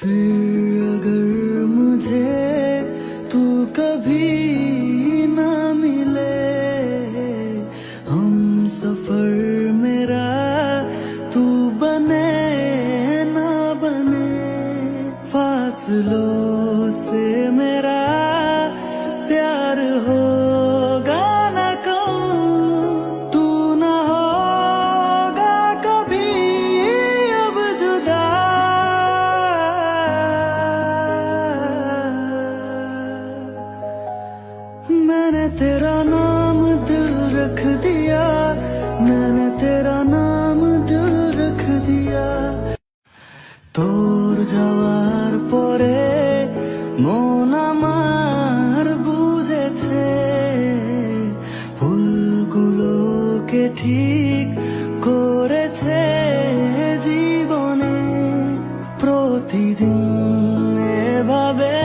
फिर अगर मुझे तू कभी ना मिले, हम सफर मेरा तू बने ना बने, फासलों से मेरा प्यार होगा ना कम, तू ना होगा कभी अब जुदा। मैंने तेरा नाम दिल रख दिया, मैंने तेरा नाम दिल रख दिया। তোর যাওয়ার পরে মন আমার বুঝেছে ভুলগুলোকে ঠিক করেছে জীবনে। প্রতিদিন এভাবে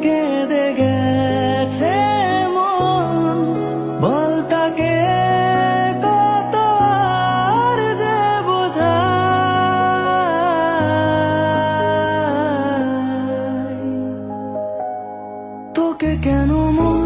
কেঁদে গেছে মন, বল তাকে কত আর যে বোঝাই। তোকে কেন মন